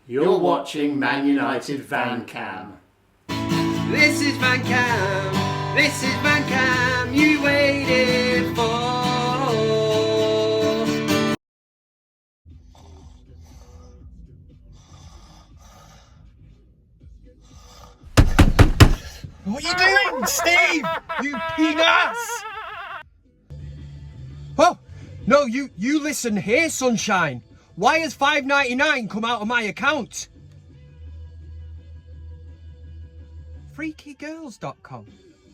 You're watching ManUtd VanCam. This is VanCam, this is VanCam you waited for. What are you doing, Steve? You penis! Oh, no, you listen here, sunshine. Why has $5.99 come out of my account? Freakygirls.com.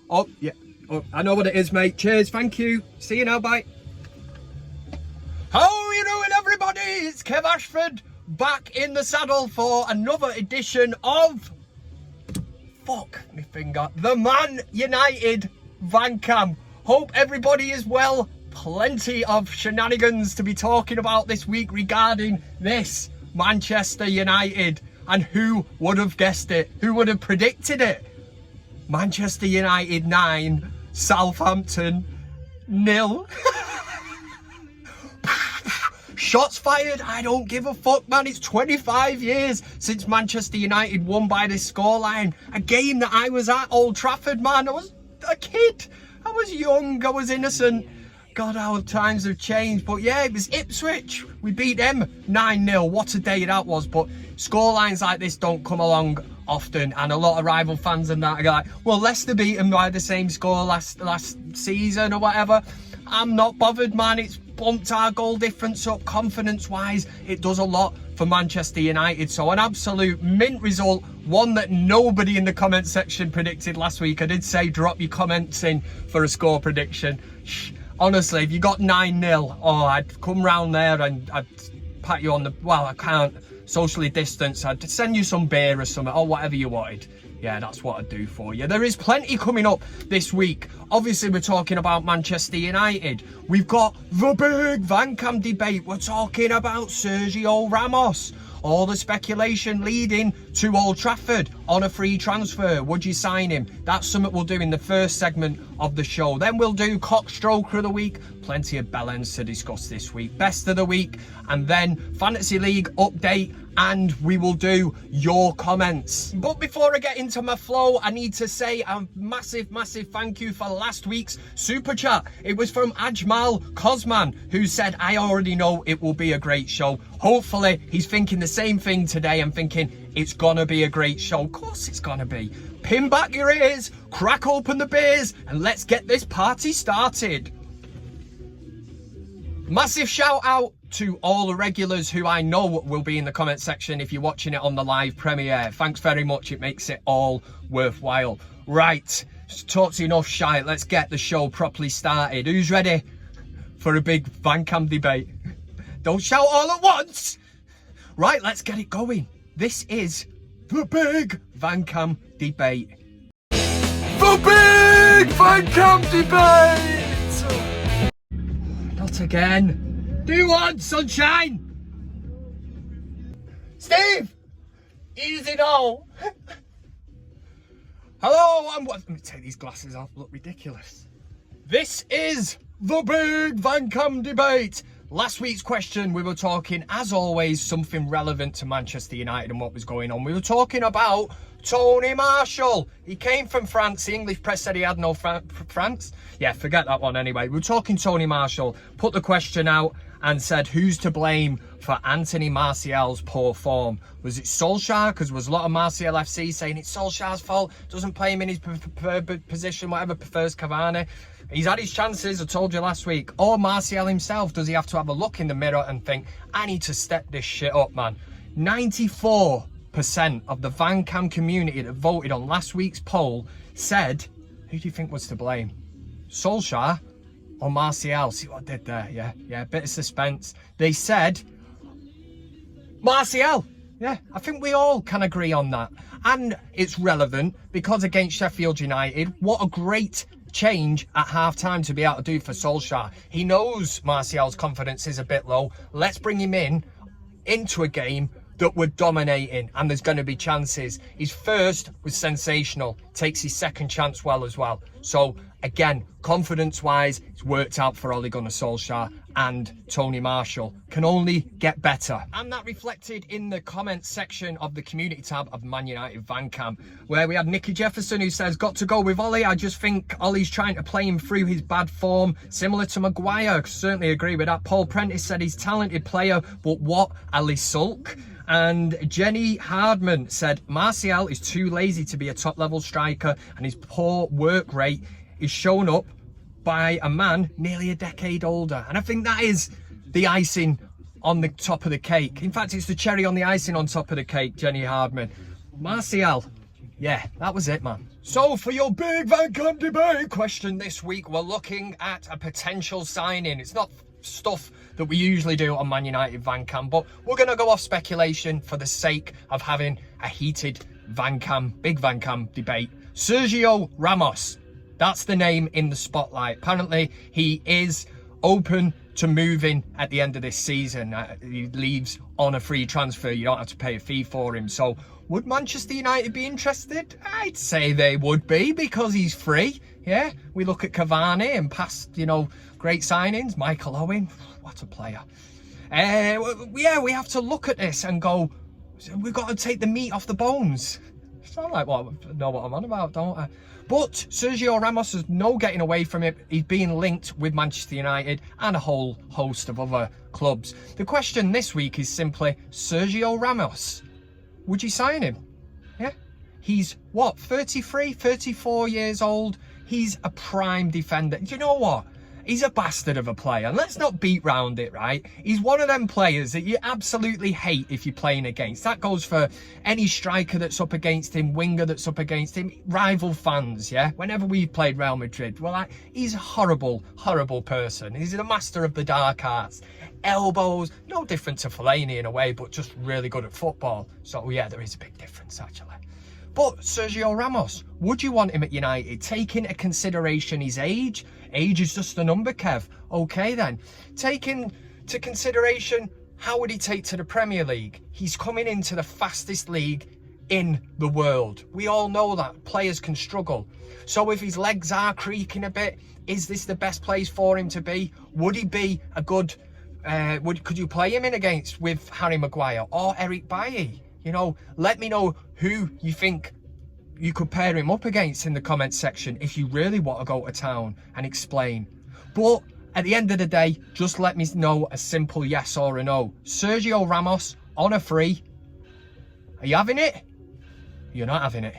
Oh, yeah. Oh, I know what it is, mate. Cheers, thank you. See you now, bye. How are you doing, everybody? It's Kev Ashford, back in the saddle for another edition of... Fuck me finger. The ManUtd VanCam. Hope everybody is well. Plenty of shenanigans to be talking about this week regarding this Manchester United. And who would have guessed it? Who would have predicted it? Manchester United 9, Southampton 0. Shots fired, I don't give a fuck, man. It's 25 years since Manchester United won by this scoreline. A game that I was at Old Trafford, man. I was a kid. I was young, I was innocent. God, how times have changed. But yeah, it was Ipswich. We beat them 9-0. What a day that was. But scorelines like this don't come along often. And a lot of rival fans and that are like, well, Leicester beat them by the same score last season or whatever. I'm not bothered, man. It's bumped our goal difference up confidence-wise. It does a lot for Manchester United. So an absolute mint result. One that nobody in the comment section predicted last week. I did say drop your comments in for a score prediction. Honestly, if you got 9-0, oh, I'd come round there and I'd pat you on the... Well, I can't socially distance. I'd send you some beer or something, or whatever you wanted. Yeah, that's what I'd do for you. There is plenty coming up this week. Obviously, we're talking about Manchester United. We've got the big VanCam debate. We're talking about Sergio Ramos. All the speculation leading to Old Trafford on a free transfer. Would you sign him? That's something we'll do in the first segment of the show. Then we'll do CockStroker of the week. Plenty of bellends to discuss this week. Best of the week. And then Fantasy League update. And we will do your comments. But before I get into my flow, I need to say a massive thank you for last week's super chat. It was from Ajmal Cosman, who said, I already know it will be a great show. Hopefully he's thinking the same thing today. I'm thinking it's gonna be a great show. Of course it's gonna be. Pin back your ears, crack open the beers, and let's get this party started. Massive shout out to all the regulars who I know will be in the comment section if you're watching it on the live premiere. Thanks very much, it makes it all worthwhile. Right, talked enough shite, let's get the show properly started. Who's ready for a big VanCam debate? Don't shout all at once! Right, let's get it going. This is the big VanCam debate. The big VanCam debate! Not again. Do one, sunshine! Steve! Easy now! Hello, let me take these glasses off, look ridiculous. This is the big VanCam debate. Last week's question, we were talking, as always, something relevant to Manchester United and what was going on. We were talking about Tony Marshall. He came from France. The English press said he had no France. Yeah, forget that one anyway. We were talking Tony Marshall, put the question out and said, who's to blame for Anthony Martial's poor form? Was it Solskjaer? Because there was a lot of Martial FC saying it's Solskjaer's fault, doesn't play him in his preferred position, whatever, prefers Cavani. He's had his chances, I told you last week. Or Martial himself, does he have to have a look in the mirror and think, I need to step this shit up, man? 94% of the VanCam community that voted on last week's poll said, who do you think was to blame? Solskjaer or Martial? See what I did there? Yeah, bit of suspense. They said Martial. Yeah, I think we all can agree on that. And it's relevant because against Sheffield United, what a great change at half-time to be able to do for Solskjaer. He knows Martial's confidence is a bit low. Let's bring him into a game that we're dominating and there's going to be chances. His first was sensational. Takes his second chance well as well. So again, confidence-wise, it's worked out for Ole Gunnar Solskjaer and Tony Marshall can only get better. And that reflected in the comments section of the community tab of ManUtd VanCam, where we had Nicky Jefferson who says, got to go with Ollie. I just think Ollie's trying to play him through his bad form, similar to Maguire. Certainly agree with that. Paul Prentice said he's a talented player, but what, Ali Sulk? And Jenny Hardman said, Martial is too lazy to be a top-level striker, and his poor work rate is shown up by a man nearly a decade older. And I think that is the icing on the top of the cake. In fact, it's the cherry on the icing on top of the cake, Jenny Hardman. Martial, yeah, that was it, man. So for your big VanCam debate question this week, we're looking at a potential signing. It's not stuff that we usually do on ManUtd VanCam, but we're going to go off speculation for the sake of having a heated VanCam, big VanCam debate. Sergio Ramos. That's the name in the spotlight. Apparently, he is open to moving at the end of this season. He leaves on a free transfer. You don't have to pay a fee for him. So, would Manchester United be interested? I'd say they would be, because he's free. Yeah, we look at Cavani and past, great signings. Michael Owen, what a player. Yeah, we have to look at this and go, we've got to take the meat off the bones. It's not like, well, I know what I'm on about, don't I? But Sergio Ramos is no getting away from it. He's being linked with Manchester United and a whole host of other clubs. The question this week is simply, Sergio Ramos, would you sign him? Yeah? He's, what, 33, 34 years old? He's a prime defender. Do you know what? He's a bastard of a player. And let's not beat round it, right? He's one of them players that you absolutely hate if you're playing against. That goes for any striker that's up against him, winger that's up against him, rival fans, yeah? Whenever we've played Real Madrid, we're like, he's a horrible, horrible person. He's the master of the dark arts. Elbows, no different to Fellaini in a way, but just really good at football. So, yeah, there is a big difference, actually. But Sergio Ramos, would you want him at United? Take into consideration his age. Age is just a number, Kev. Okay, then. Take into consideration, how would he take to the Premier League? He's coming into the fastest league in the world. We all know that. Players can struggle. So if his legs are creaking a bit, is this the best place for him to be? Would he be a good... could you play him in against with Harry Maguire or Eric Bailly? Let me know who you think you could pair him up against in the comments section if you really want to go to town and explain. But at the end of the day, just let me know a simple yes or a no. Sergio Ramos on a free. Are you having it? You're not having it.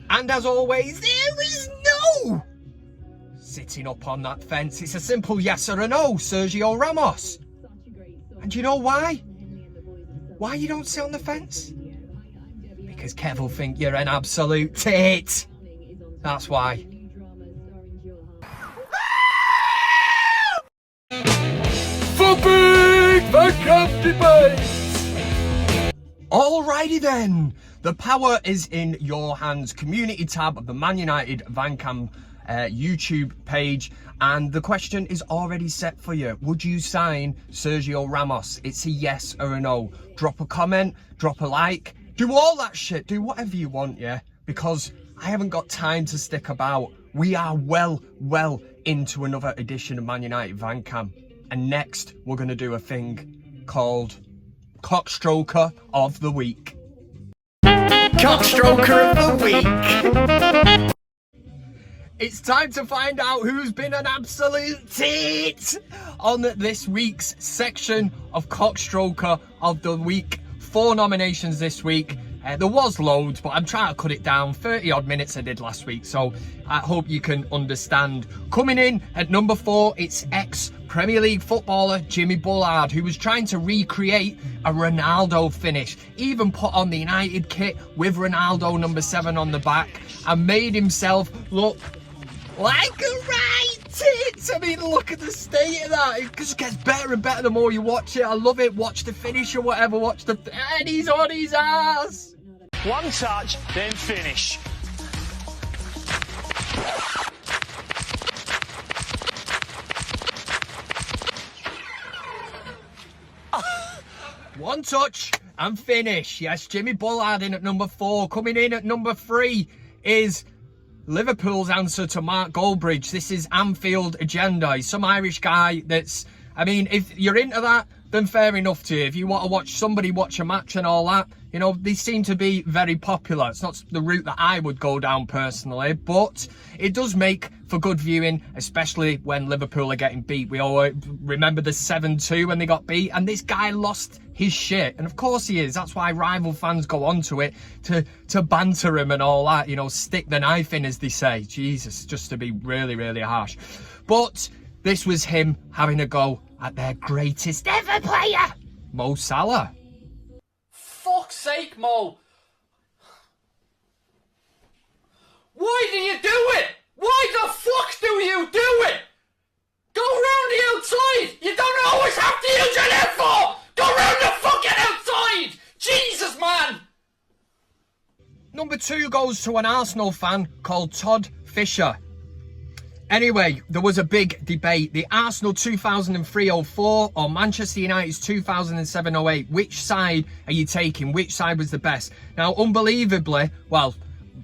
And as always, there is no sitting up on that fence. It's a simple yes or a no, Sergio Ramos. And do you know why? Why you don't sit on the fence? Because Kev will think you're an absolute tit. That's why. For big VanCam debate. Alrighty then. The power is in your hands. Community tab of the ManUtd VanCam YouTube page, and the question is already set for you. Would you sign Sergio Ramos? It's a yes or a no. Drop a comment, drop a like, do all that shit, do whatever you want, yeah? Because I haven't got time to stick about. We are well into another edition of ManUtd VanCam, and next we're going to do a thing called CockStroker of the Week. CockStroker of the Week. It's time to find out who's been an absolute tit on this week's section of CockStroker of the Week. 4 nominations this week. There was loads, but I'm trying to cut it down. 30 odd minutes I did last week, so I hope you can understand. Coming in at number 4, it's ex-Premier League footballer Jimmy Bullard, who was trying to recreate a Ronaldo finish. Even put on the United kit with Ronaldo number 7 on the back and made himself look like a right tit. I mean, look at the state of that. It just gets better and better the more you watch it. I love it. Watch the finish or whatever. Watch the... And he's on his ass. One touch, then finish. One touch and finish. Yes, Jimmy Bullard in at number 4. Coming in at number 3 is Liverpool's answer to Mark Goldbridge. This is Anfield Agenda. He's some Irish guy that's I mean, if you're into that, then fair enough to you. If you want to watch somebody watch a match and all that, you know, they seem to be very popular. It's not the route that I would go down personally, but it does make for good viewing, especially when Liverpool are getting beat. We all remember the 7-2 when they got beat, and this guy lost his shit. And of course he is. That's why rival fans go onto it to banter him and all that, you know, stick the knife in, as they say. Jesus, just to be really, really harsh. But this was him having a go at their greatest ever player, Mo Salah. Fuck's sake, Mo. Why do you do it? Why the fuck do you do it? Go round the outside. You don't always have to use your left foot. Go round the fucking outside. Jesus, man. Number 2 goes to an Arsenal fan called Todd Fisher. Anyway, there was a big debate. The Arsenal 2003-04 or Manchester United's 2007-08. Which side are you taking? Which side was the best? Now, unbelievably, well,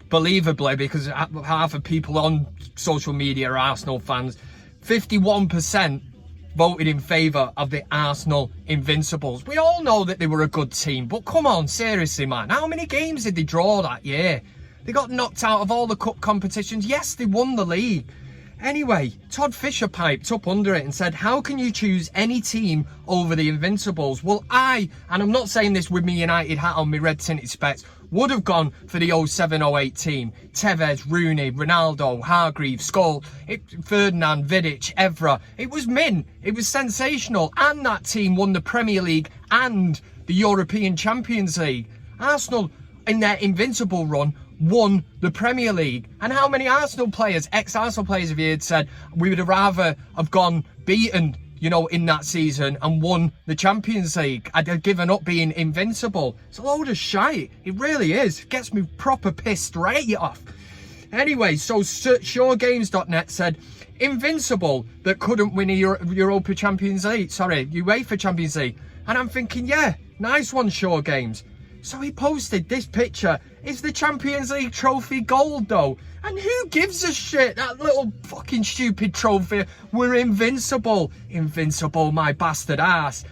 believably, because half of people on social media are Arsenal fans, 51% voted in favour of the Arsenal Invincibles. We all know that they were a good team, but come on, seriously, man. How many games did they draw that year? They got knocked out of all the cup competitions. Yes, they won the league. Anyway, Todd Fisher piped up under it and said, how can you choose any team over the Invincibles? Well, and I'm not saying this with my United hat on, my red tinted specs, would have gone for the 07-08 team. Tevez, Rooney, Ronaldo, Hargreaves, Scholes, Ferdinand, Vidic, Evra. It was mint. It was sensational. And that team won the Premier League and the European Champions League. Arsenal, in their invincible run, won the Premier League. And how many Arsenal players, ex-Arsenal players, have you heard said, we would have rather have gone beaten, you know, in that season and won the Champions League. I'd have given up being invincible. It's a load of shite. It really is. It gets me proper pissed right off. Anyway, so SureGames.net said, invincible that couldn't win a UEFA Champions League. Sorry, UEFA Champions League. And I'm thinking, yeah, nice one, SureGames. So he posted this picture. Is the Champions League trophy gold though? And who gives a shit? That little fucking stupid trophy. We're invincible. Invincible, my bastard ass.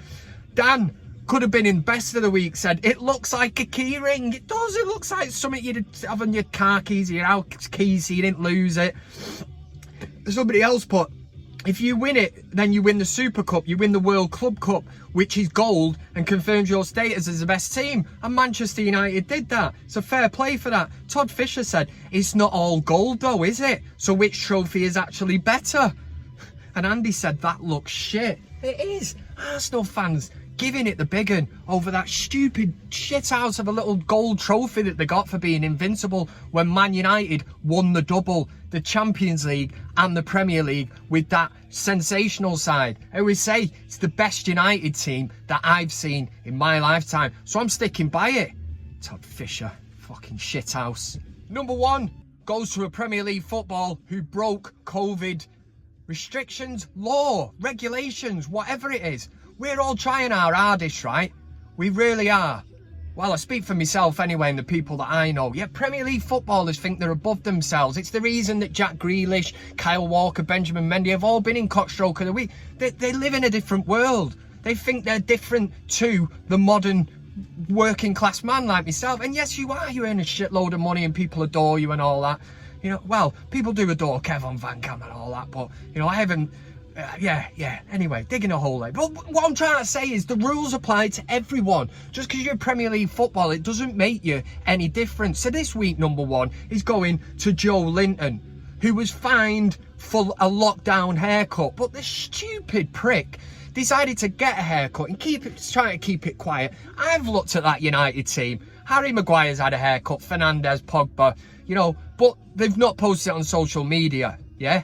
Dan could have been in best of the week, said, it looks like a key ring. It does. It looks like something you'd have on your car keys, your house keys, so you didn't lose it. Somebody else put, if you win it, then you win the Super Cup, you win the World Club Cup, which is gold and confirms your status as the best team. And Manchester United did that. So fair play for that. Todd Fisher said, it's not all gold though, is it? So which trophy is actually better? And Andy said, that looks shit. It is. Arsenal fans giving it the big un over that stupid shit house of a little gold trophy that they got for being invincible when Man United won the double, the Champions League and the Premier League with that sensational side. I always say it's the best United team that I've seen in my lifetime, so I'm sticking by it. Todd Fisher, fucking shit house. Number 1 goes to a Premier League football who broke COVID restrictions, law, regulations, whatever it is. We're all trying our hardest, right? We really are. Well, I speak for myself anyway and the people that I know. Yeah, Premier League footballers think they're above themselves. It's the reason that Jack Grealish, Kyle Walker, Benjamin Mendy have all been in CockStroker of the Week. They live in a different world. They think they're different to the modern working class man like myself. And yes, you are. You earn a shitload of money and people adore you and all that. You know, well, people do adore Kevin VanCam and all that, but, you know, I haven't... Anyway, digging a hole there. But what I'm trying to say is the rules apply to everyone. Just because you're Premier League football, it doesn't make you any different. So this week, number 1 is going to Joe Linton, who was fined for a lockdown haircut. But this stupid prick decided to get a haircut and try to keep it quiet. I've looked at that United team. Harry Maguire's had a haircut, Fernandes, Pogba, you know, but they've not posted it on social media, yeah?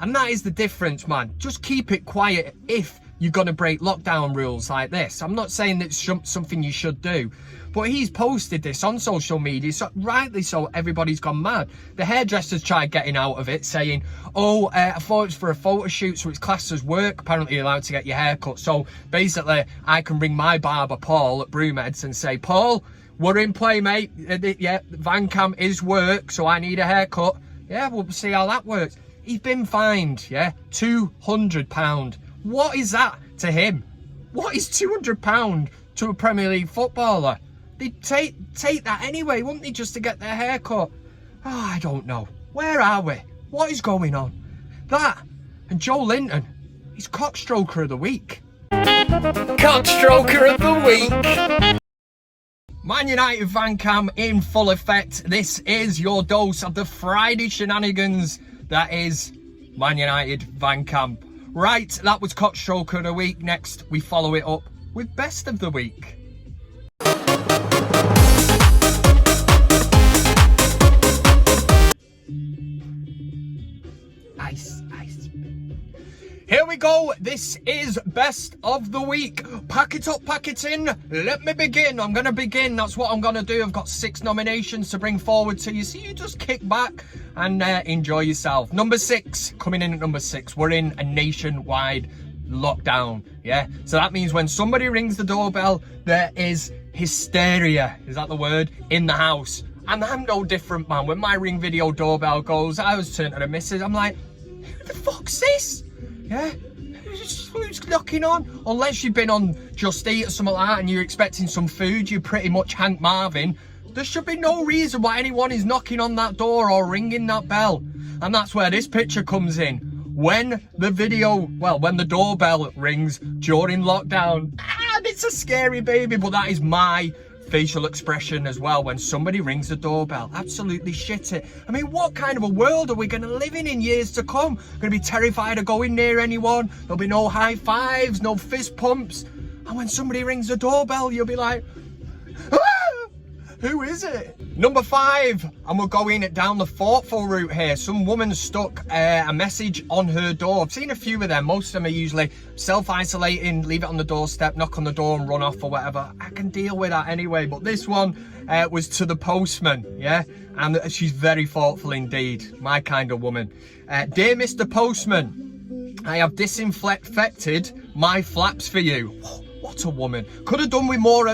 And that is the difference, man. Just keep it quiet if you're going to break lockdown rules like this. I'm not saying that's something you should do. But he's posted this on social media, so rightly so, everybody's gone mad. The hairdressers tried getting out of it, saying, oh, I thought it was for a photo shoot, so it's classed as work. Apparently you're allowed to get your hair cut. So basically, I can ring my barber, Paul, at Broomheads and say, Paul, we're in play, mate. Yeah, VanCam is work, so I need a haircut. Yeah, we'll see how that works. He's been fined, yeah, £200. What is that to him. What is £200 to a Premier League footballer? They'd take that anyway, wouldn't they, just to get their hair cut? Oh, I don't know. Where are we? What is going on? That and Joe Linton, he's CockStroker of the week. CockStroker of the week. ManUtd VanCam in full effect. This is your dose of the Friday shenanigans. That is ManUtd VanCam. Right, that was CockStroker of the week. Next, we follow it up with Best of the Week. Ice. Here we go. This is Best of the Week. Pack it up, pack it in. Let me begin. I'm going to begin. That's what I'm going to do. I've got 6 nominations to bring forward to you. So you just kick back and enjoy yourself. Number 6. Coming in at number 6. We're in a nationwide lockdown. Yeah. So that means when somebody rings the doorbell, there is hysteria. Is that the word? In the house. And I'm no different, man. When my Ring Video doorbell goes, I was turning to the missus. I'm like, who the fuck's this? Yeah, who's knocking on? Unless you've been on Just Eat or something like that and you're expecting some food, you're pretty much Hank Marvin. There should be no reason why anyone is knocking on that door or ringing that bell. And that's where this picture comes in. When the doorbell rings during lockdown. And it's a scary baby, but that is my facial expression as well when somebody rings the doorbell. Absolutely shit it. I mean, what kind of a world are we going to live in years to come? Going to be terrified of going near anyone. There'll be no high fives, no fist pumps. And when somebody rings the doorbell, you'll be like, ah! Who is it? Number 5, and we're going down the thoughtful route here. Some woman stuck a message on her door. I've seen a few of them. Most of them are usually self-isolating, leave it on the doorstep, knock on the door and run off or whatever. I can deal with that anyway. But this one was to the postman, yeah? And she's very thoughtful indeed. My kind of woman. Dear Mr. Postman, I have disinfected my flaps for you. What a woman. Could have done with more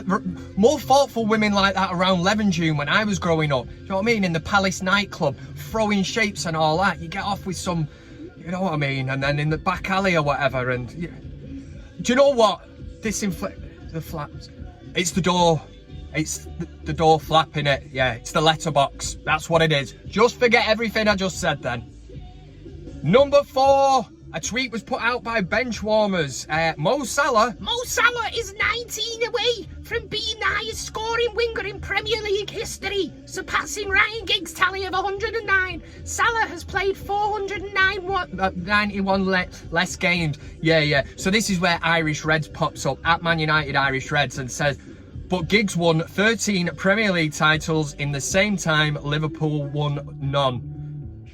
thoughtful women like that around Levenjune when I was growing up. You know what I mean? In the Palace nightclub, throwing shapes and all that. You get off with some, you know what I mean? And then in the back alley or whatever. And do you know what? Disinfect the flaps. It's the door. It's the door flap in it. Yeah, it's the letterbox. That's what it is. Just forget everything I just said then. Number 4. A tweet was put out by Benchwarmers. Mo Salah is 19 away from being the highest scoring winger in Premier League history, surpassing Ryan Giggs' tally of 109. Salah has played 491 less games. Yeah. So this is where Irish Reds pops up at ManUtd Irish Reds and says, but Giggs won 13 Premier League titles in the same time Liverpool won none.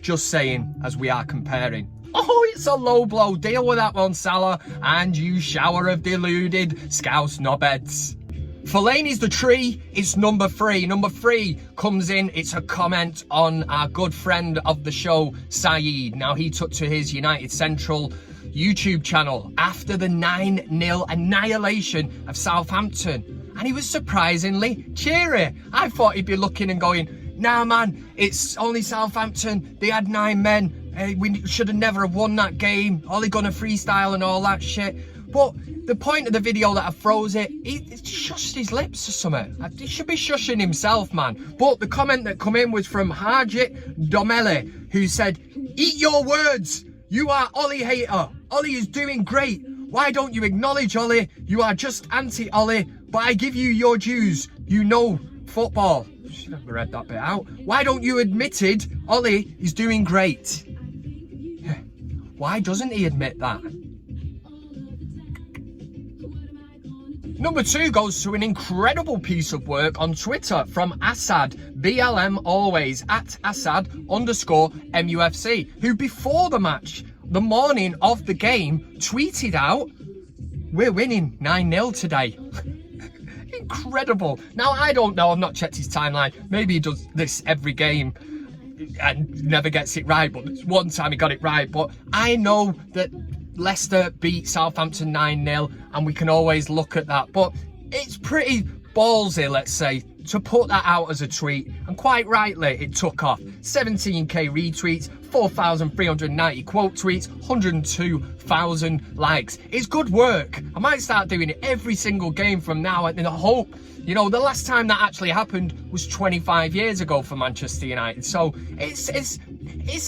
Just saying, as we are comparing. Oh, it's a low blow. Deal with that one, Salah, and you shower of deluded Scouse knobheads. Fellaini's the tree. It's number 3. Number 3 comes in. It's a comment on our good friend of the show, Saeed. Now, he took to his United Central YouTube channel after the 9-0 annihilation of Southampton. And he was surprisingly cheery. I thought he'd be looking and going, nah, man, it's only Southampton. They had 9 men. We should have never have won that game. Ollie Gunnar freestyle and all that shit. But the point of the video that I froze it, he shushed his lips or something. He should be shushing himself, man. But the comment that come in was from Harjit Domele, who said, eat your words. You are Ollie hater. Ollie is doing great. Why don't you acknowledge Ollie? You are just anti-Ollie. But I give you your dues. You know football. Should have read that bit out. Why don't you admit it? Ollie is doing great. Why doesn't he admit that? Number 2 goes to an incredible piece of work on Twitter from Assad, BLM always, at Assad_MUFC, who before the match, the morning of the game, tweeted out, we're winning 9-0 today. Incredible. Now, I don't know, I've not checked his timeline. Maybe he does this every game and never gets it right, but one time he got it right. But I know that Leicester beat Southampton 9-0 and we can always look at that, but it's pretty ballsy, let's say, to put that out as a tweet, and quite rightly, it took off. 17k retweets, 4,390 quote tweets, 102,000 likes. It's good work. I might start doing it every single game from now, and I hope, you know, the last time that actually happened was 25 years ago for Manchester United, so it's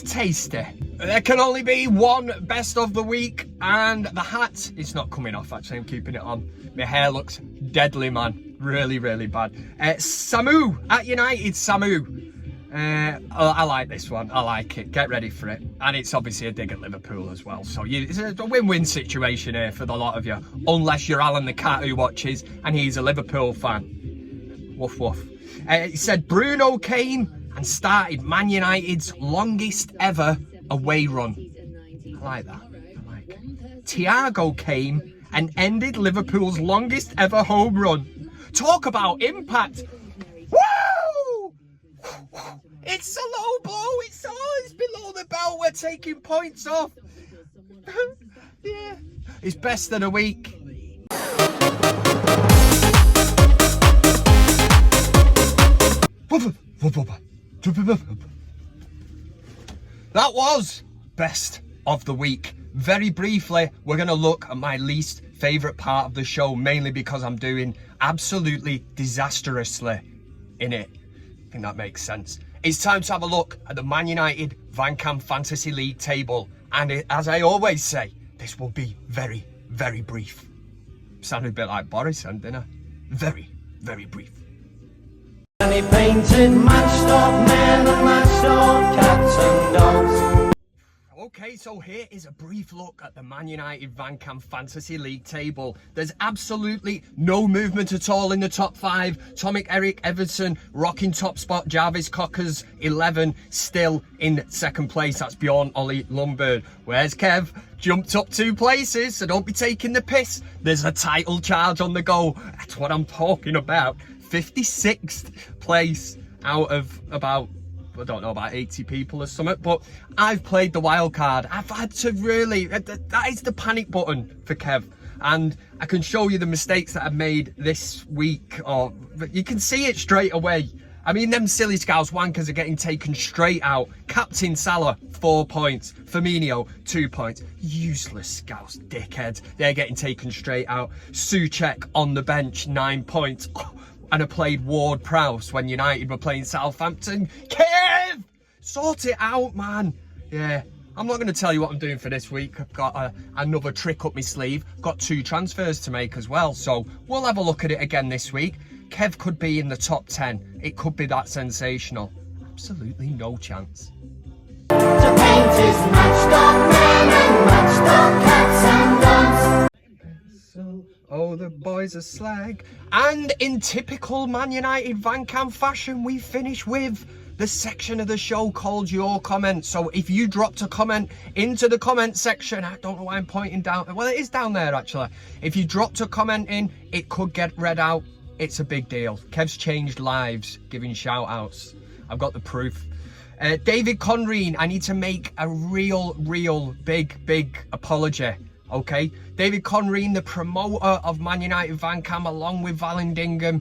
tasty. There can only be one best of the week, and the hat is not coming off. Actually, I'm keeping it on. My hair looks deadly, man. Really, really bad. Samu at United. Samu. I like this one. I like it. Get ready for it. And it's obviously a dig at Liverpool as well. So it's a win-win situation here for the lot of you. Unless you're Alan the cat who watches and he's a Liverpool fan. Woof woof. He said Bruno came and started Man United's longest ever away run. I like that. I like it. Thiago came and ended Liverpool's longest ever home run. Talk about impact. Woo! It's a low blow. It's below the belt. We're taking points off. Yeah. It's best of the week. That was best of the week. Very briefly, we're going to look at my least favourite part of the show, mainly because I'm doing absolutely disastrously in it. I think that makes sense. It's time to have a look at the Man United VanCam Fantasy League table. And as I always say, this will be very, very brief. Sounded a bit like Boris then, didn't I? Very, very brief. And he painted matched up men and matched up cats and dogs. Okay, so here is a brief look at the Man United VanCam Fantasy League table. There's absolutely no movement at all in the top 5. Tomic Eric Everton rocking top spot. Jarvis Cockers 11 still in second place. That's Bjorn Ollie Lundberg. Where's Kev? Jumped up 2 places, so don't be taking the piss. There's a title charge on the go. That's what I'm talking about. 56th place out of about, I don't know, about 80 people or something, but I've played the wild card. I've had to really, that is the panic button for Kev. And I can show you the mistakes that I've made this week, or you can see it straight away. I mean, them silly Scouse wankers are getting taken straight out. Captain Salah, 4 points. Firmino, 2 points. Useless Scouse dickheads. They're getting taken straight out. Soucek on the bench, 9 points. And I played Ward-Prowse when United were playing Southampton. Kev! Sort it out, man. Yeah, I'm not going to tell you what I'm doing for this week. I've got another trick up my sleeve. Got 2 transfers to make as well. So we'll have a look at it again this week. Kev could be in the top 10. It could be that sensational. Absolutely no chance. To paint his matched up men and matched up cats and dogs. Oh, the boys are slag. And in typical Man United VanCam fashion, we finish with the section of the show called Your Comment. So if you dropped a comment into the comment section, I don't know why I'm pointing down. Well, it is down there, actually. If you dropped a comment in, it could get read out. It's a big deal. Kev's changed lives, giving shout outs. I've got the proof. David Conreen, I need to make a real big apology. Okay, David Conreen, the promoter of Man United VanCam, along with Vallandigham.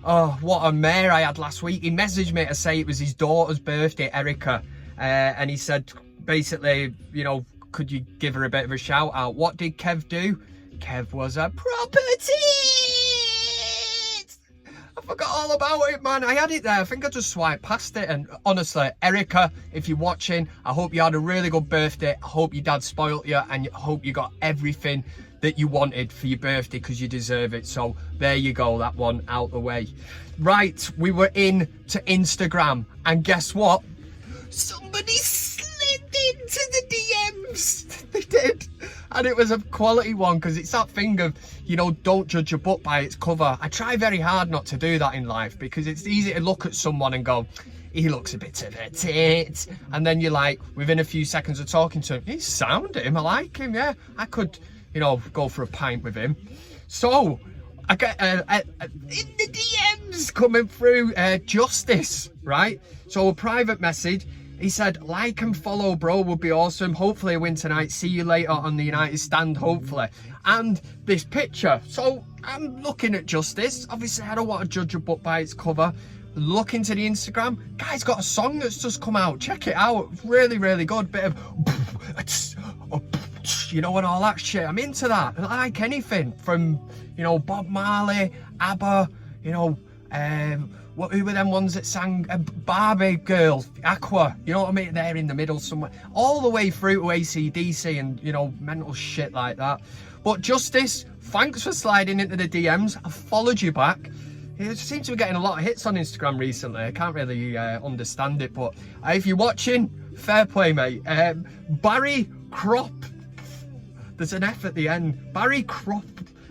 Oh, what a mare I had last week. He messaged me to say it was his daughter's birthday, Erica, and he said, basically, you know, could you give her a bit of a shout out? What did Kev do? Kev was a property. I forgot all about it, man. I had it there. I think I just swiped past it. And honestly, Erica, if you're watching, I hope you had a really good birthday. I hope your dad spoilt you, and I hope you got everything that you wanted for your birthday, because you deserve it. So there you go, that one out the way. Right, we were in to Instagram, and guess what? Somebody slid into the DMs. They did. And it was a quality one, because it's that thing of, you know, don't judge a book by its cover. I try very hard not to do that in life, because it's easy to look at someone and go, he looks a bit of a tit. And then you're like, within a few seconds of talking to him, he's sound him, I like him, yeah. I could, you know, go for a pint with him. So I get in the DMs coming through, Justice, right? So a private message. He said, like and follow, bro, would be awesome. Hopefully I win tonight. See you later on the United stand, hopefully. and this picture. So I'm looking at Justice. Obviously, I don't want to judge a book by its cover. Look into the Instagram. Guy's got a song that's just come out. Check it out. It's really, really good. Bit of, you know, and all that shit. I'm into that. I like anything from, you know, Bob Marley, ABBA, you know, who were them ones that sang Barbie Girl, Aqua, you know what I mean? They're in the middle somewhere. All the way through to AC/DC and, you know, mental shit like that. But Justice, thanks for sliding into the DMs. I've followed you back. It seems to be getting a lot of hits on Instagram recently. I can't really understand it, but if you're watching, fair play, mate. Barry Crop. There's an F at the end. Barry Crop.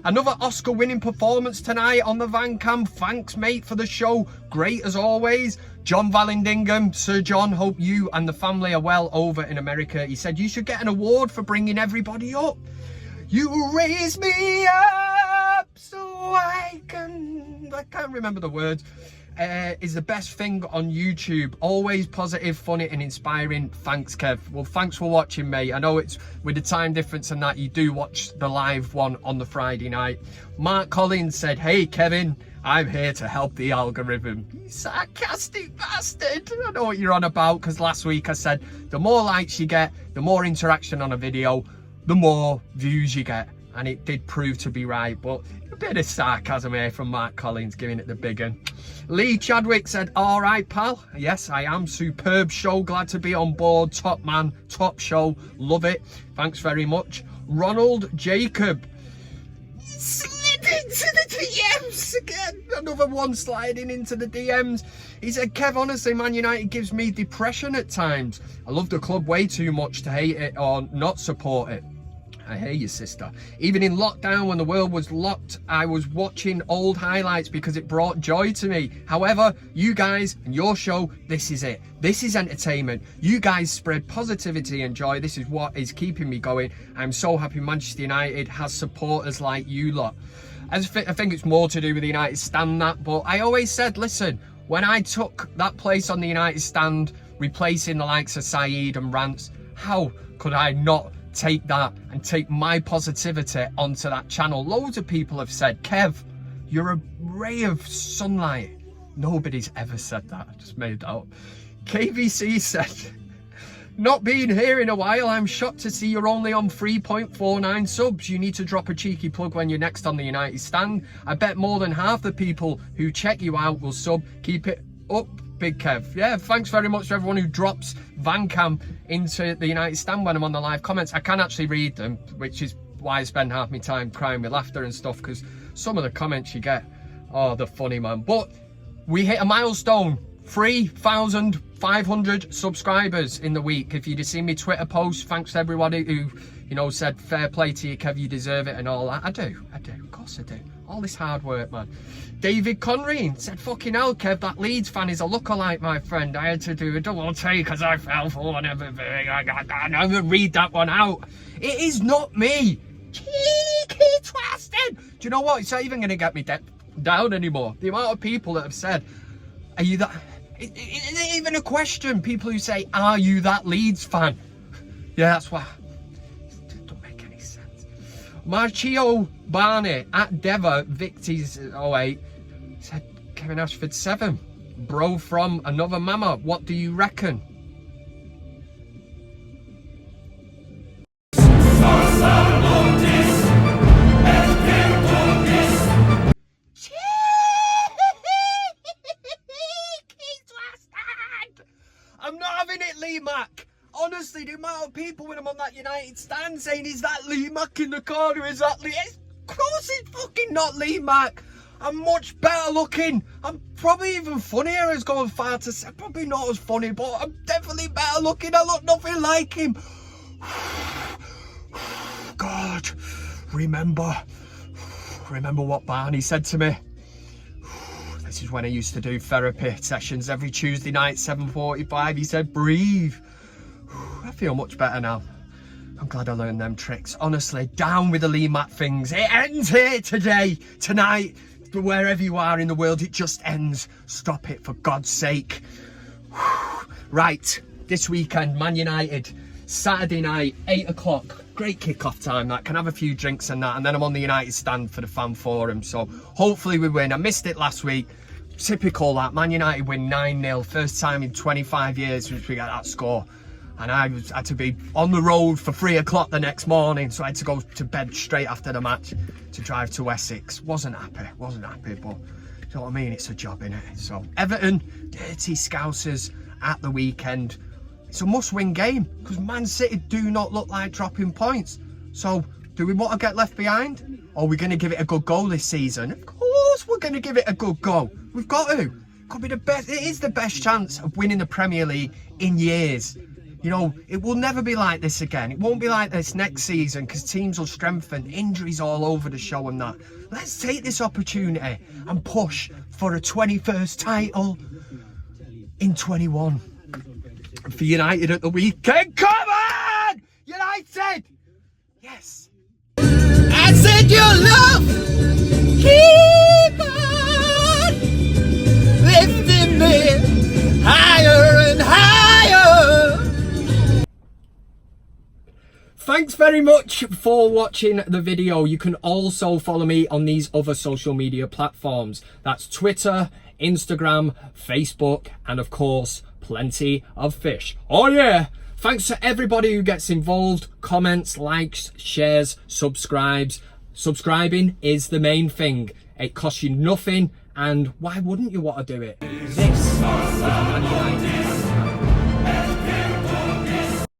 Another Oscar-winning performance tonight on the VanCam. Thanks, mate, for the show. Great as always. John Vallandigham, Sir John, hope you and the family are well over in America. He said, you should get an award for bringing everybody up. You raise me up so I can't remember the words. Is the best thing on YouTube. Always positive, funny and inspiring. Thanks, Kev. Well, thanks for watching, mate. I know it's with the time difference and that you do watch the live one on the Friday night. Mark Collins said, hey, Kevin, I'm here to help the algorithm. You sarcastic bastard. I know what you're on about, because last week I said the more likes you get, the more interaction on a video, the more views you get. And it did prove to be right, but a bit of sarcasm here from Mark Collins, giving it the big one. Lee Chadwick said, all right, pal. Yes, I am. Superb show. Glad to be on board. Top man, top show. Love it. Thanks very much. Ronald Jacob slid into the DMs again. Another one sliding into the DMs. He said, Kev, honestly, Man United gives me depression at times. I love the club way too much to hate it or not support it. I hear you, sister. Even in lockdown, when the world was locked, I was watching old highlights because it brought joy to me. However, you guys and your show, this is it. This is entertainment. You guys spread positivity and joy. This is what is keeping me going. I'm so happy Manchester United has supporters like you lot. I think it's more to do with the United stand that, but I always said, listen, when I took that place on the United stand, replacing the likes of Saeed and Rance, how could I not take that and take my positivity onto that channel? Loads of people have said, Kev, you're a ray of sunlight. Nobody's ever said that. I just made that up. KVC said, not being here in a while, I'm shocked to see you're only on 3.49 subs. You need to drop a cheeky plug when you're next on the United stand. I bet more than half the people who check you out will sub. Keep it up, Big Kev. Yeah, thanks very much to everyone who drops VanCam into the United stand when I'm on the live comments. I can actually read them, which is why I spend half my time crying with laughter and stuff, because some of the comments you get, oh, they're funny, man. But we hit a milestone, 3,500 subscribers in the week. If you'd have seen me Twitter post, thanks to everybody who, you know, said fair play to you, Kev, you deserve it and all that. I do, of course I do. All this hard work, man. David Conreen said, fucking hell, Kev, that Leeds fan is a lookalike, my friend. I had to do a double take because I fell for and everything. I never read that one out. It is not me. Cheeky twasted. Do you know what? It's not even going to get me down anymore. The amount of people that have said, are you that... It isn't even a question. People who say, are you that Leeds fan? Yeah, that's why. It don't make any sense. Marcio Barney at Deva Victies 08 said, Kevin Ashford 7. Bro from another mama. What do you reckon? I'm not having it, Lee Mack. Honestly, the amount of people when I'm on that United stand saying, is that Lee Mack in the corner? Is that Lee? Of course it's fucking not Lee Mack. I'm much better looking. I'm probably even funnier, as going far to say. Probably not as funny, but I'm definitely better looking. I look nothing like him. God, remember what Barney said to me. This is when I used to do therapy sessions every Tuesday night, 7:45. He said, breathe. I feel much better now. I'm glad I learned them tricks. Honestly, down with the Lee Mack things. It ends here today, tonight, wherever you are in the world, it just ends. Stop it, for God's sake. Right, this weekend, Man United, Saturday night, 8 o'clock, great kick-off time, that. Can have a few drinks and that, and then I'm on the United stand for the fan forum, so hopefully we win. I missed it last week. Typical that. Man United win 9-0, first time in 25 years since we got that score. And I had to be on the road for 3 o'clock the next morning, so I had to go to bed straight after the match to drive to Essex. Wasn't happy, but you know what I mean? It's a job, innit? So Everton, dirty Scousers at the weekend. It's a must-win game because Man City do not look like dropping points. So do we want to get left behind? Or are we going to give it a good go this season? Of course we're going to give it a good go. We've got to. Could be the best. It is the best chance of winning the Premier League in years. You know, it will never be like this again. It won't be like this next season because teams will strengthen, injuries all over the show and that. Let's take this opportunity and push for a 21st title in 21. And for United at the weekend, come on! United! Yes. I said your love, keep on lifting me higher and higher. Thanks very much for watching the video. You can also follow me on these other social media platforms. That's Twitter, Instagram, Facebook, and of course, plenty of fish. Oh yeah! Thanks to everybody who gets involved, comments, likes, shares, subscribes. Subscribing is the main thing. It costs you nothing, and why wouldn't you want to do it? This is Man United.